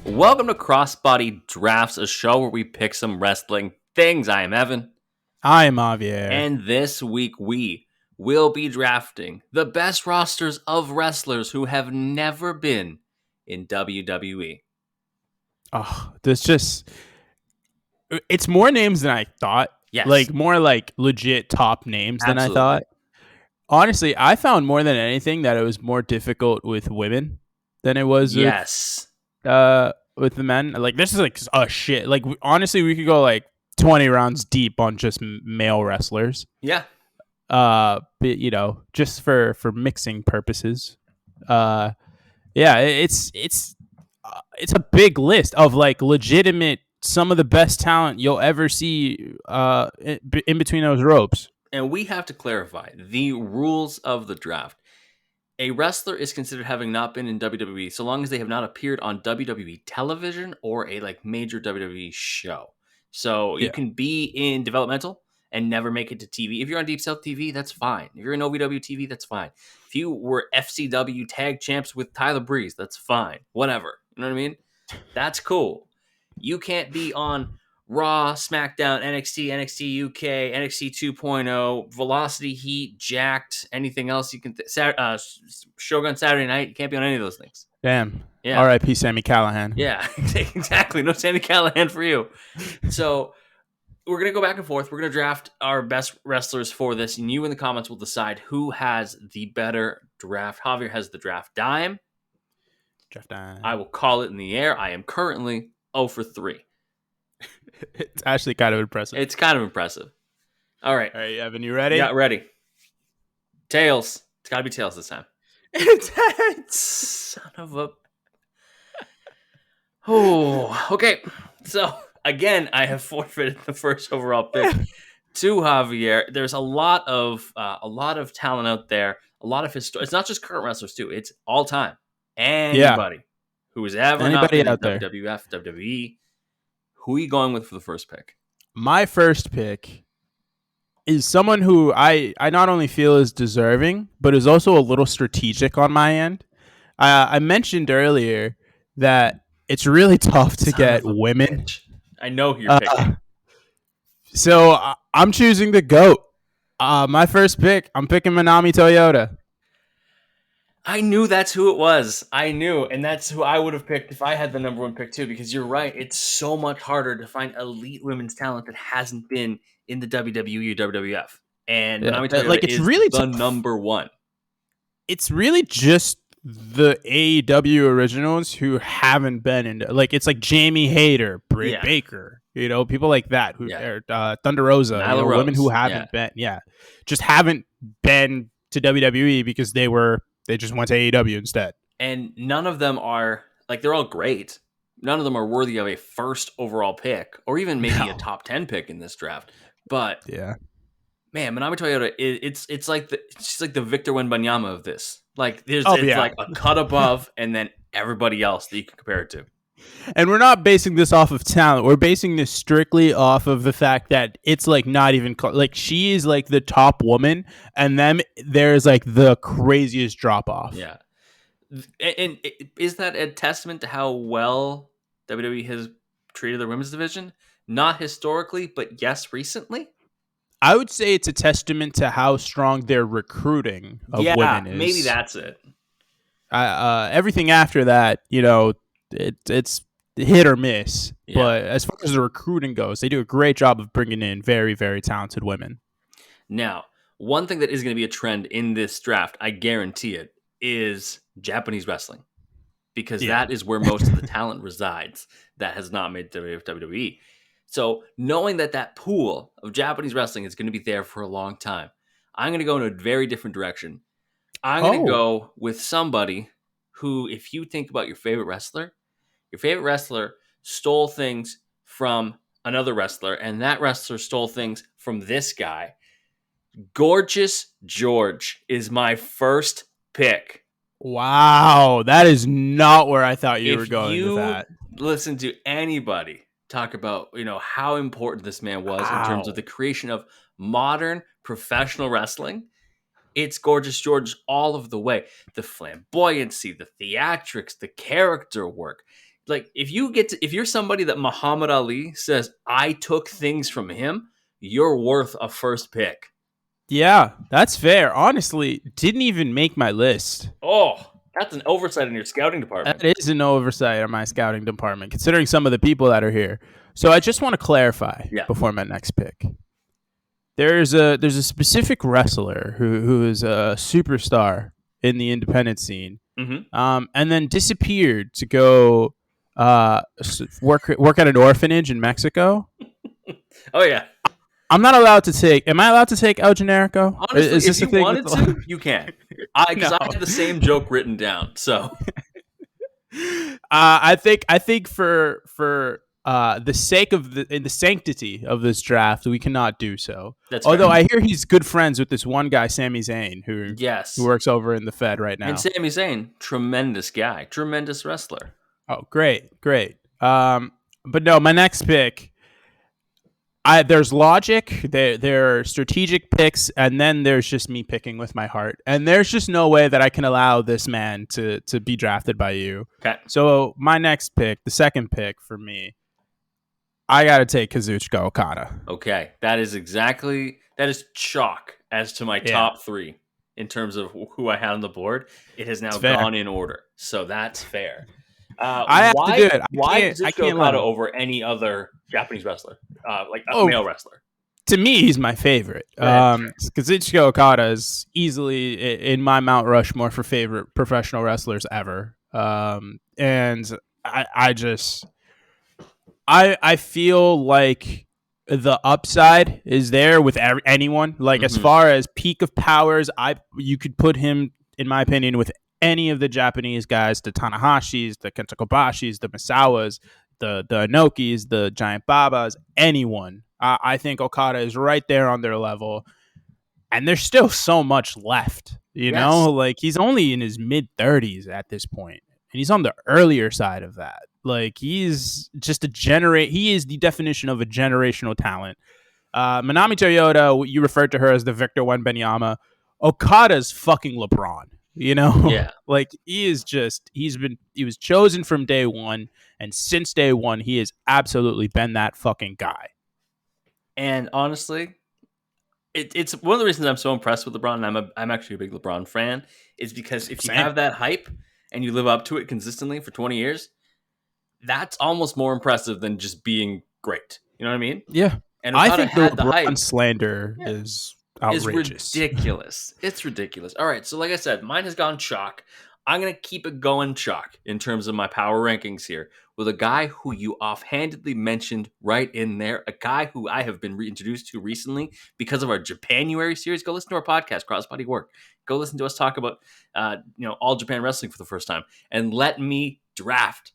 Welcome to Crossbody Drafts, a show where we pick some wrestling things. I am Evan. I'm Javier. And this week we will be drafting the best rosters of wrestlers who have never been in WWE. Oh, it's more names than I thought. Yes. Like more like legit top names than I thought. Honestly, I found more than anything that it was more difficult with women than it was with the men. Like this is like a shit. Like honestly, we could go like 20 rounds deep on just male wrestlers. Yeah. But just for mixing purposes. Yeah, it's a big list of like legitimate some of the best talent you'll ever see in between those ropes. And we have to clarify the rules of the draft. A wrestler is considered having not been in WWE so long as they have not appeared on WWE television or a like major WWE show. So you can be in developmental and never make it to TV. If you're on Deep South TV, that's fine. If you're in OVW TV, that's fine. If you were FCW tag champs with Tyler Breeze, that's fine. Whatever. You know what I mean? That's cool. You can't be on Raw, SmackDown, NXT, NXT UK, NXT 2.0, Velocity, Heat, Jacked, anything else you can Shogun Saturday Night. You can't be on any of those things. Damn. Yeah. R.I.P. Sammy Callahan. Yeah, exactly. No Sammy Callahan for you. So we're going to go back and forth. We're going to draft our best wrestlers for this, and you in the comments will decide who has the better draft. Javier has the draft dime. Draft dime. I will call it in the air. I am currently 0 for 3. It's actually kind of impressive. It's kind of impressive. All right. All right, Evan, you ready? Yeah, ready. Tails. It's got to be tails this time. Son of a... Oh, okay. So, again, I have forfeited the first overall pick to Javier. There's a lot of talent out there. A lot of history. It's not just current wrestlers, too. It's all time. Anybody who has ever not been in WWF, WWE. Who are you going with for the first pick? My first pick is someone who I not only feel is deserving, but is also a little strategic on my end. I mentioned earlier that it's really tough to get women. Bitch. I know who you're picking. So I'm choosing the GOAT. My first pick, I'm picking Manami Toyota. I knew that's who it was. I knew, and that's who I would have picked if I had the number one pick too, because you're right. It's so much harder to find elite women's talent that hasn't been in the WWE or WWF. And Manami Toyota it's is really the number one. It's really just the AEW originals who haven't been in, like, it's like Jamie Hayter, Britt Baker, people like that, who Thunder Rosa, women who haven't been, just haven't been to WWE because they just went to AEW instead. And none of them are, like, they're all great. None of them are worthy of a first overall pick or even maybe a top 10 pick in this draft. But man, Manami Toyota, it's like the Victor Wembanyama of this. Like it's like a cut above and then everybody else that you can compare it to. And we're not basing this off of talent. We're basing this strictly off of the fact that it's like not even like she is like the top woman, and then there's like the craziest drop off. Yeah, and is that a testament to how well WWE has treated their women's division? Not historically, but yes, recently. I would say it's a testament to how strong their recruiting of women is. Maybe that's it. Everything after that, it's hit or miss. Yeah. But as far as the recruiting goes, they do a great job of bringing in very, very talented women. Now, one thing that is going to be a trend in this draft, I guarantee it, is Japanese wrestling. Because that is where most of the talent resides that has not made WWE. So knowing that pool of Japanese wrestling is going to be there for a long time, I'm going to go in a very different direction. I'm going to go with somebody who, if you think about your favorite wrestler stole things from another wrestler, and that wrestler stole things from this guy. Gorgeous George is my first pick. Wow, that is not where I thought you were going with that. Listen to anybody talk about, how important this man was in terms of the creation of modern professional wrestling. It's Gorgeous George all of the way. The flamboyancy, the theatrics, the character work. like if you're somebody that Muhammad Ali says I took things from him, you're worth a first pick. Yeah, that's fair. Honestly, didn't even make my list. Oh, that's an oversight in your scouting department. That is an oversight on my scouting department, considering some of the people that are here. So I just want to clarify before my next pick. There's a specific wrestler who is a superstar in the independent scene, and then disappeared to go work at an orphanage in Mexico. Oh yeah. I'm not allowed to take. Am I allowed to take El Generico? Honestly, if you wanted to, you can. Because I had the same joke written down. So, I think for the sake of the sanctity of this draft, we cannot do so. Although I hear he's good friends with this one guy, Sami Zayn, who works over in the Fed right now. And Sami Zayn, tremendous guy, tremendous wrestler. Oh, great. But no, my next pick. There's logic, there are strategic picks, and then there's just me picking with my heart. And there's just no way that I can allow this man to be drafted by you. Okay. So my next pick, the second pick for me, I got to take Kazuchika Okada. Okay. That is chalk as to my top three in terms of who I had on the board. It has now gone in order. So that's fair. I have to do it. Why Kazuchika Okada over any other Japanese wrestler, like a male wrestler? To me, he's my favorite. Kazuchika Okada is easily in my Mount Rushmore for favorite professional wrestlers ever. And I feel like the upside is there with anyone. Like as far as peak of powers, you could put him, in my opinion, with any of the Japanese guys, the Tanahashis, the Kenta Kobashis, the Misawas, the Inokis, the Giant Babas, anyone. I think Okada is right there on their level. And there's still so much left, you know? Like, he's only in his mid-30s at this point. And he's on the earlier side of that. Like, he's just he is the definition of a generational talent. Manami Toyota, you referred to her as the Victor Wembanyama. Okada's fucking LeBron. You know, like he was chosen from day one. And since day one, he has absolutely been that fucking guy. And honestly, it's one of the reasons I'm so impressed with LeBron. And I'm actually a big LeBron fan, is because if you have that hype and you live up to it consistently for 20 years, that's almost more impressive than just being great. You know what I mean? Yeah. And I think the hype slander is outrageous. It's ridiculous. All right, so like I said, mine has gone chalk. I'm going to keep it going chalk in terms of my power rankings here with a guy who you offhandedly mentioned right in there, a guy who I have been reintroduced to recently because of our Japanuary series. Go listen to our podcast, Crossbody Work. Go listen to us talk about All Japan Wrestling for the first time. And let me draft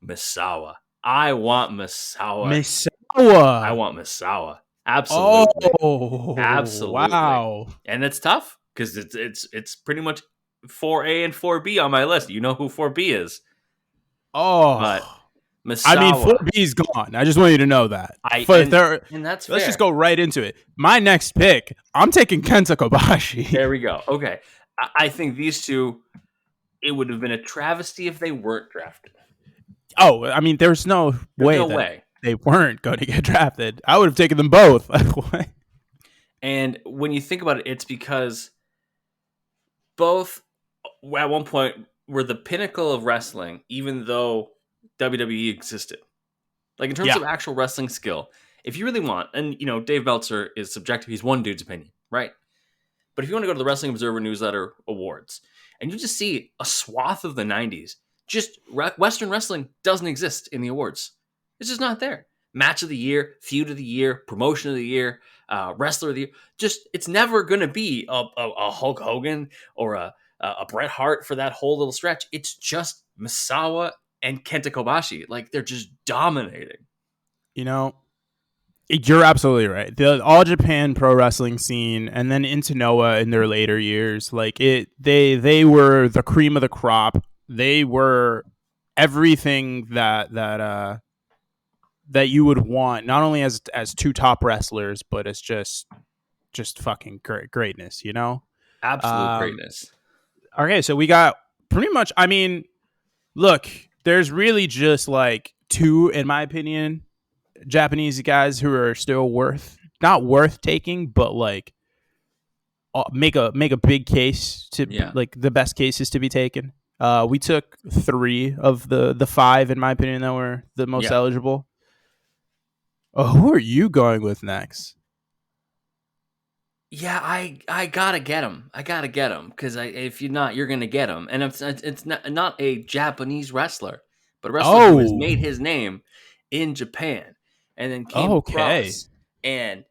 Misawa. I want Misawa. I want Misawa. Absolutely. Oh, absolutely. Wow. And it's tough because it's pretty much 4A and 4B on my list. You know who 4B is. Oh. But Misawa. I mean, 4B is gone. I just want you to know that. And that's fair. Let's just go right into it. My next pick, I'm taking Kenta Kobashi. There we go. Okay. I think these two, it would have been a travesty if they weren't drafted. Oh, I mean, there's no way they weren't going to get drafted. I would have taken them both. And when you think about it, it's because both at one point were the pinnacle of wrestling, even though WWE existed. Like in terms of actual wrestling skill, if you really want, and Dave Meltzer is subjective, he's one dude's opinion, right? But if you want to go to the Wrestling Observer Newsletter Awards, and you just see a swath of the 90s, just Western wrestling doesn't exist in the awards. It's just not there. Match of the year, feud of the year, promotion of the year, wrestler of the year. Just, it's never going to be a Hulk Hogan or a Bret Hart for that whole little stretch. It's just Misawa and Kenta Kobashi. Like, they're just dominating. You're absolutely right. The All Japan pro wrestling scene, and then into Noah in their later years, like they were the cream of the crop. They were everything that you would want, not only as two top wrestlers, but as just fucking greatness, Absolute greatness. Okay, so we got pretty much. I mean, look, there's really just like two, in my opinion, Japanese guys who are still not worth taking, but like make a big case to like the best cases to be taken. We took 3 of the 5, in my opinion, that were the most eligible. Who are you going with next? Yeah, I gotta get him. I gotta get him because if you're not, you're gonna get him. And it's not a Japanese wrestler, but a wrestler who has made his name in Japan and then came across and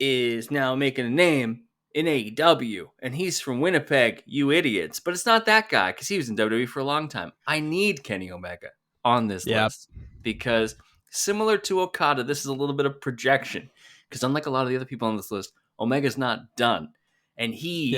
is now making a name in AEW. And he's from Winnipeg, you idiots. But it's not that guy because he was in WWE for a long time. I need Kenny Omega on this list because similar to Okada, this is a little bit of projection because unlike a lot of the other people on this list, Omega's not done. And he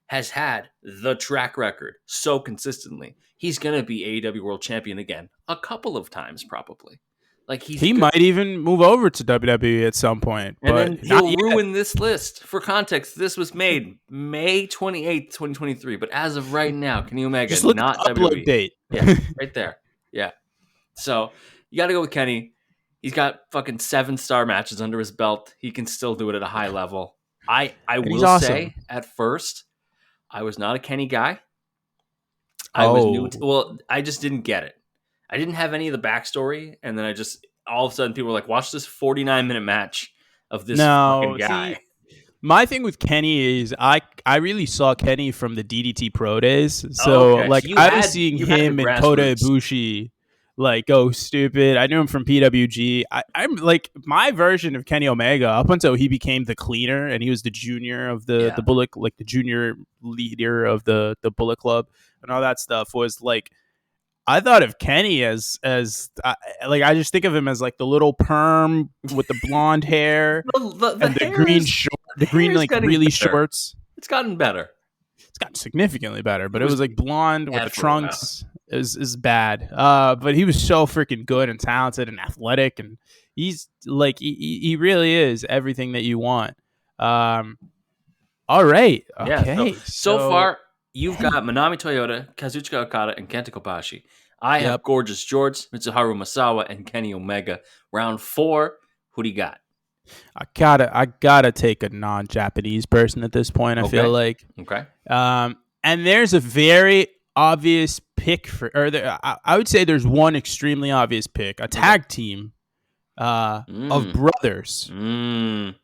has had the track record so consistently. He's going to be AEW World Champion again a couple of times probably. Like he might even move over to WWE at some point. And then he'll ruin this list. For context, this was made May 28th, 2023. But as of right now, Kenny Omega just look not at the upload WWE. Date. Yeah, right there. Yeah. So you got to go with Kenny. He's got fucking 7-star matches under his belt. He can still do it at a high level. I will say at first, I was not a Kenny guy. I was new. I just didn't get it. I didn't have any of the backstory, and then all of a sudden people were like, watch this 49-minute match of this fucking guy. See, my thing with Kenny is I really saw Kenny from the DDT Pro days. So I was seeing him and Kota Ibushi like go stupid. I knew him from PWG. I'm like my version of Kenny Omega up until he became the cleaner and he was the junior of the Bullet, like the junior leader of the Bullet Club and all that stuff was like. I thought of Kenny as like I just think of him as like the little perm with the blonde hair and the green really shorts. It's gotten better. It's gotten significantly better, but it was like blonde with the trunks. It was bad. But he was so freaking good and talented and athletic, and he's like he really is everything that you want. All right. Okay. Yeah, so far. You've got Manami Toyota, Kazuchika Okada, and Kenta Kobashi. I have Gorgeous George, Mitsuharu Misawa, and Kenny Omega. Round 4, who do you got? I gotta take a non-Japanese person at this point. I feel like and there's a very obvious pick I would say there's one extremely obvious pick, a tag team of brothers. Yep,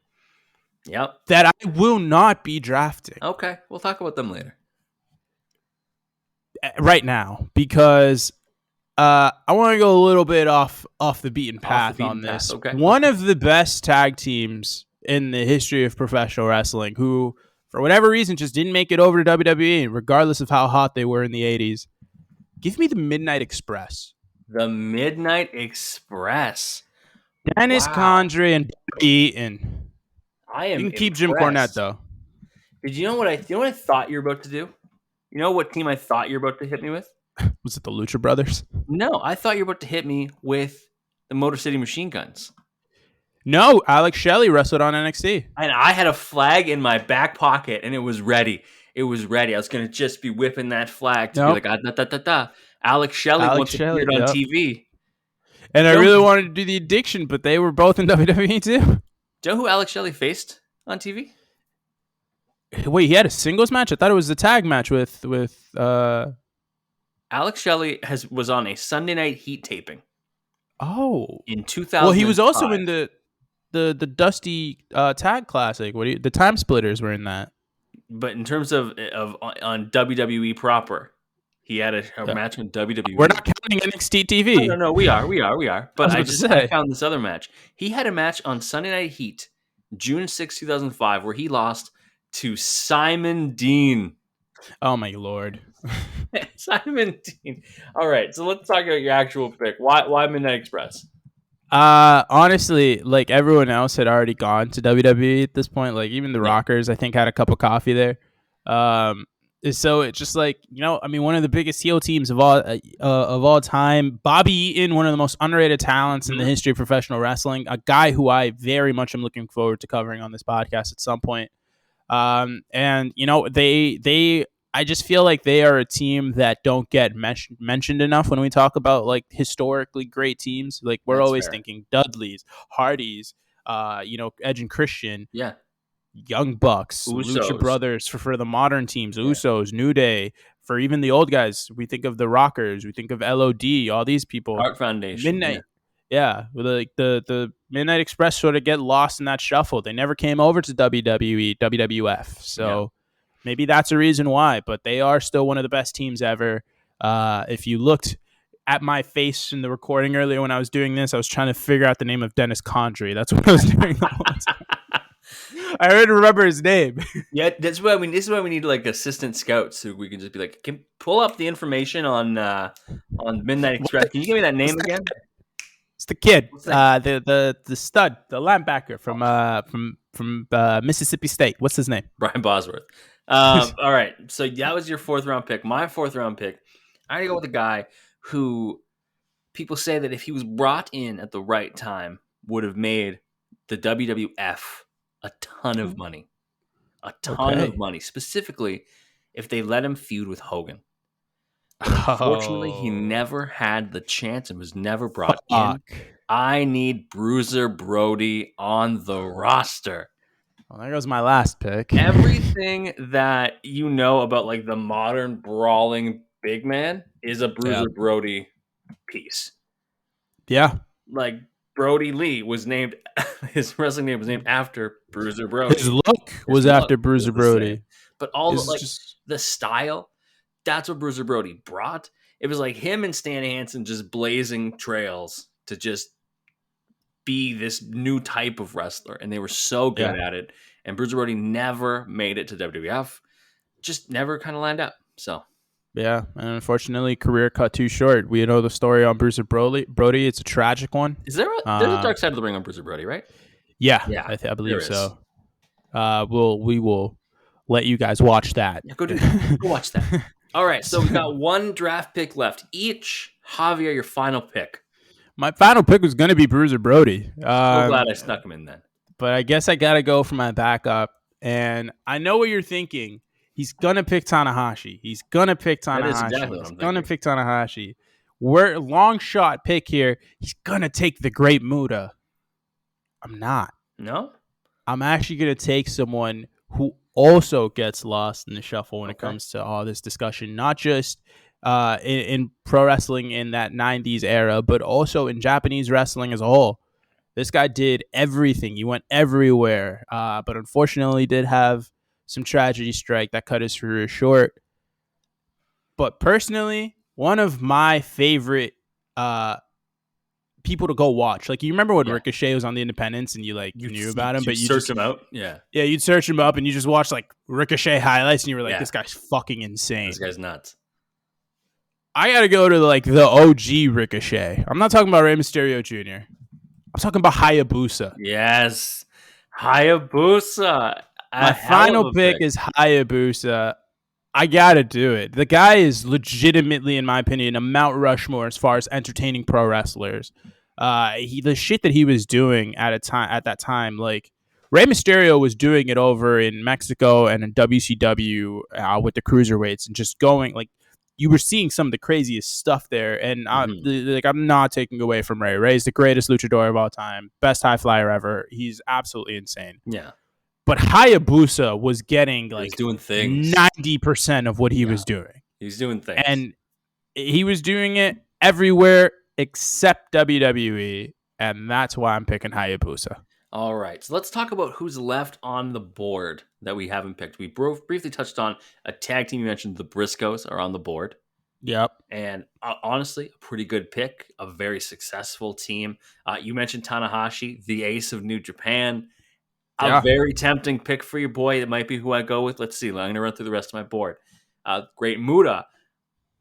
that I will not be drafting. Okay, we'll talk about them later. Right now, because I want to go a little bit off the beaten path on this. Okay. One of the best tag teams in the history of professional wrestling, who for whatever reason just didn't make it over to WWE, regardless of how hot they were in the 80s. Give me the Midnight Express. The Midnight Express. Dennis Condrey and Eaton. You can keep Jim Cornette though. Did you know what I thought you were about to do? You know what team I thought you were about to hit me with? Was it the Lucha Brothers? No, I thought you were about to hit me with the Motor City Machine Guns. No, Alex Shelley wrestled on NXT. And I had a flag in my back pocket, and it was ready. I was going to just be whipping that flag to be like, Alex Shelley once appeared on TV. And I really wanted to do the Addiction, but they were both in WWE too. Do you know who Alex Shelley faced on TV? Wait, he had a singles match? I thought it was the tag match with Alex Shelley was on a Sunday Night Heat taping. Oh. In 2000. Well, he was also in the Dusty Tag Classic. The Time Splitters were in that. But in terms of on WWE proper, he had a match on WWE. We're not counting NXT TV. No, we are. But I found this other match. He had a match on Sunday Night Heat, June 6, 2005, where he lost to Simon Dean. Oh my lord. Simon Dean. All right, so let's talk about your actual pick. Why Midnight Express? Honestly, like everyone else had already gone to WWE at this point. Like even the Rockers, I think, had a cup of coffee there. So it's just like, one of the biggest heel teams of all time. Bobby Eaton, one of the most underrated talents in the history of professional wrestling. A guy who I very much am looking forward to covering on this podcast at some point. And they I just feel like they are a team that don't get mentioned enough when we talk about like historically great teams. Like we're That's always fair. thinking Dudleys, Hardys, Edge and Christian, Yeah. Young Bucks, Usos. Lucha Brothers for the modern teams, Yeah. Usos, New Day. For even the old guys, we think of the Rockers, we think of LOD, all these people. Heart Foundation. Midnight, yeah, like the Midnight Express sort of get lost in that shuffle. They never came over to WWE, WWF, so maybe that's a reason why. But they are still one of the best teams ever. If you looked at my face in the recording earlier when I was doing this, I was trying to figure out the name of Dennis Condrey. That's what I was doing the whole time. I already remember his name. Yeah, that's why we. This is why we need like assistant scouts who we can just be like, can pull up the information on Midnight Express. Can you give me that name again? It's the kid, the stud, the linebacker from Mississippi State. What's his name? Brian Bosworth. All right, so that was your 4th round pick. My 4th round pick, I gotta go with a guy who people say that if he was brought in at the right time, would have made the WWF a ton of money. A ton of money. Specifically, if they let him feud with Hogan. But unfortunately, he never had the chance and was never brought in. I need Bruiser Brody on the roster. Well, there goes my last pick. Everything that you know about like the modern brawling big man is a Bruiser Brody piece. Yeah. Like Brody Lee was named, his wrestling name was named after Bruiser Brody. His look was after Bruiser Brody. But all the style, that's what Bruiser Brody brought. It was like him and Stan Hansen just blazing trails to just be this new type of wrestler. And they were so good at it. And Bruiser Brody never made it to WWF. Just never kind of lined up. So. Yeah, and unfortunately, career cut too short. We know the story on Bruiser Brody. It's a tragic one. Is there there's a dark side of the ring on Bruiser Brody, right? Yeah, I believe so. We will let you guys watch that. Yeah, go watch that. All right, so we've got one draft pick left each. Javier, your final pick. My final pick was going to be Bruiser Brody. So glad I snuck him in then. But I guess I got to go for my backup. And I know what you're thinking. He's going to pick Tanahashi. He's going to pick Tanahashi. That is exactly what I'm thinking. He's going to pick Tanahashi. We're long shot pick here. He's going to take the Great Muta. I'm not. No? I'm actually going to take someone who also gets lost in the shuffle when it comes to all this discussion, not just in pro wrestling in that 90s era, but also in Japanese wrestling as a whole. This guy did everything. He went everywhere, but unfortunately did have some tragedy strike that cut his career short. But personally, one of my favorite people to go watch. Like, you remember when Ricochet was on the Independents and you knew about him, but you search him out? Yeah, you'd search him up and you just watch like Ricochet highlights and you were like, this guy's fucking insane. This guy's nuts. I gotta go to like the OG Ricochet. I'm not talking about Rey Mysterio Jr. I'm talking about Hayabusa. Yes, Hayabusa. My final pick is Hayabusa. I gotta do it. The guy is legitimately, in my opinion, a Mount Rushmore as far as entertaining pro wrestlers. The shit that he was doing at that time, like Rey Mysterio was doing it over in Mexico and in WCW with the cruiserweights and just going like you were seeing some of the craziest stuff there. And I'm not taking away from Rey. Rey's the greatest luchador of all time, best high flyer ever. He's absolutely insane. Yeah. But Hayabusa was getting like doing things. 90% of what he was doing. He was doing things. And he was doing it everywhere except WWE. And that's why I'm picking Hayabusa. All right. So let's talk about who's left on the board that we haven't picked. We briefly touched on a tag team. You mentioned the Briscoes are on the board. Yep. And honestly, a pretty good pick. A very successful team. You mentioned Tanahashi, the ace of New Japan. A very tempting pick for your boy. It might be who I go with. Let's see. I'm going to run through the rest of my board. Great Muta.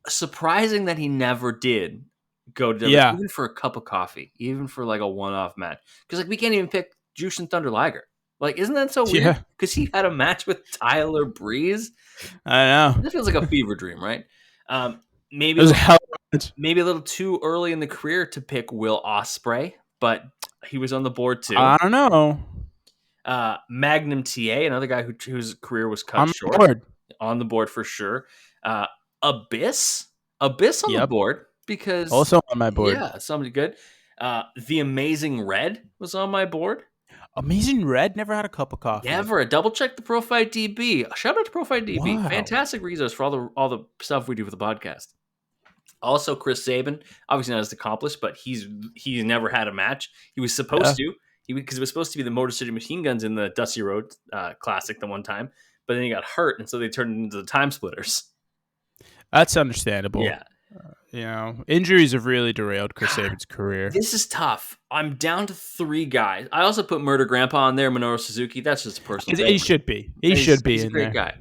Surprising that he never did go to WWE, even for a cup of coffee, even for like a one-off match. Because like we can't even pick Jushin Thunder Liger. Like, isn't that so weird? Because he had a match with Tyler Breeze. I know. This feels like a fever dream, right? Maybe a little too early in the career to pick Will Ospreay, but he was on the board too. I don't know. Magnum TA, another guy whose career was cut short. on the board for sure. Abyss on the board because also on my board. Yeah, somebody good. The Amazing Red was on my board. Amazing Red never had a cup of coffee. Never. Double check the Pro Fight DB. Shout out to Pro Fight DB. Wow. Fantastic resource for all the stuff we do for the podcast. Also, Chris Sabin, obviously not as accomplished, but he's never had a match. He was supposed to, because it was supposed to be the Motor City Machine Guns in the Dusty Road Classic the one time, but then he got hurt, and so they turned it into the Time Splitters. That's understandable. Yeah. Injuries have really derailed Chris Sabin's career. This is tough. I'm down to 3 guys. I also put Murder Grandpa on there, Minoru Suzuki. That's just a personal favorite. He should be. He's a great guy.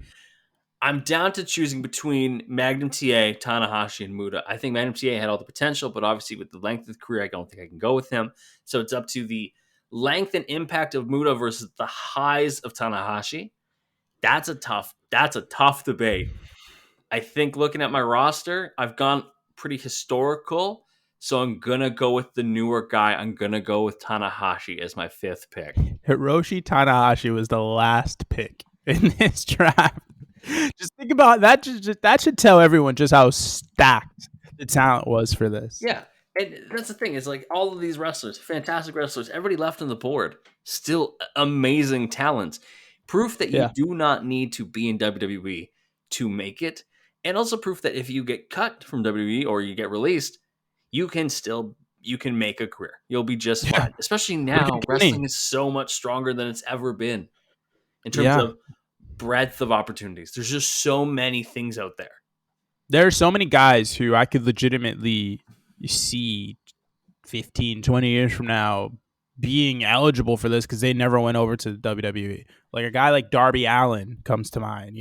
I'm down to choosing between Magnum TA, Tanahashi, and Muta. I think Magnum TA had all the potential, but obviously with the length of the career, I don't think I can go with him. So it's up to the length and impact of Muta versus the highs of Tanahashi. That's a tough debate. I think looking at my roster, I've gone pretty historical, so I'm going to go with the newer guy. I'm going to go with Tanahashi as my 5th pick. Hiroshi Tanahashi was the last pick in this draft. Just think about that. That should tell everyone just how stacked the talent was for this. Yeah, and that's the thing. Is like all of these wrestlers, fantastic wrestlers, everybody left on the board, still amazing talents. Proof that you do not need to be in WWE to make it, and also proof that if you get cut from WWE or you get released, you can make a career. You'll be just fine. Especially now, wrestling is so much stronger than it's ever been in terms of breadth of opportunities. There's just so many things out there. There are so many guys who I could legitimately see 15, 20 years from now being eligible for this because they never went over to the WWE. Like a guy like Darby Allin comes to mind,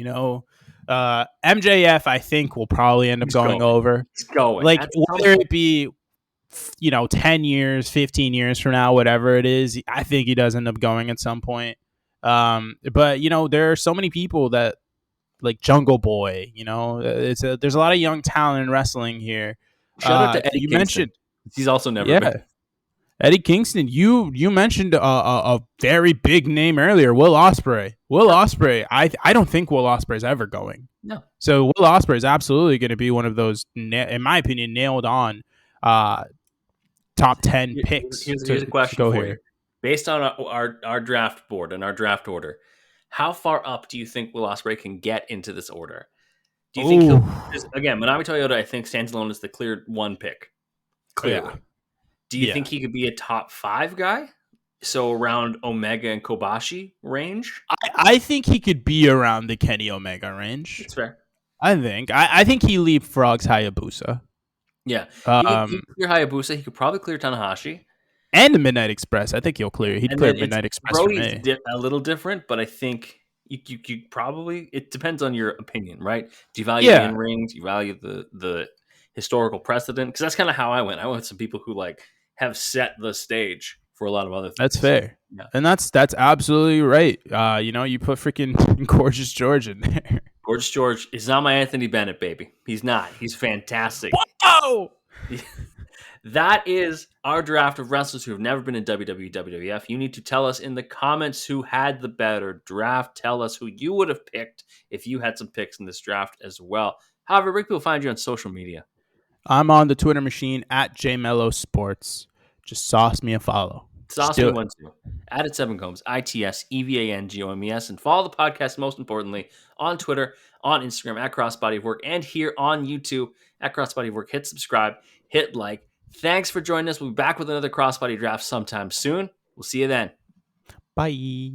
MJF, I think, will probably end up going over. He's going. Like, whether it be 10 years, 15 years from now, whatever it is, I think he does end up going at some point. But there are so many people that like Jungle Boy, there's a lot of young talent in wrestling here. Shout out to Eddie Kingston. Mentioned he's also never been. Eddie Kingston, you mentioned a very big name earlier, Will Ospreay. Ospreay, I don't think Will Ospreay's ever going. No. So Will Ospreay is absolutely going to be one of those, in my opinion, nailed on top 10 picks. Here's a question for you. Based on our draft board and our draft order, how far up do you think Will Ospreay can get into this order? Do you think again, Manami Toyota, I think, stands alone as the clear 1 pick. Clearly. Yeah. Do you think he could be a top 5 guy? So around Omega and Kobashi range? I think he could be around the Kenny Omega range. That's fair. I think he leapfrogs Hayabusa. Yeah. He could clear Hayabusa. He could probably clear Tanahashi. And the Midnight Express. I think he'll clear. He'd clear Midnight Express for me. A little different, but I think you probably... It depends on your opinion, right? Do you value the in-ring? Do you value the historical precedent? Because that's kind of how I went. I went with some people who have set the stage for a lot of other things. That's fair. Yeah. And that's absolutely right. You put freaking Gorgeous George in there. Gorgeous George is not my Anthony Bennett, baby. He's not. He's fantastic. Whoa! That is our draft of wrestlers who have never been in WWE, WWF. You need to tell us in the comments who had the better draft. Tell us who you would have picked if you had some picks in this draft as well. However, where can people find you on social media? I'm on the Twitter machine at JMelloSports. Just sauce me a follow. Sauce me one too. At 7 Combs, ITSEVANGOMES, and follow the podcast most importantly on Twitter, on Instagram at Crossbody of Work, and here on YouTube at Crossbody of Work. Hit subscribe, hit like. Thanks for joining us. We'll be back with another Crossbody draft sometime soon. We'll see you then. Bye.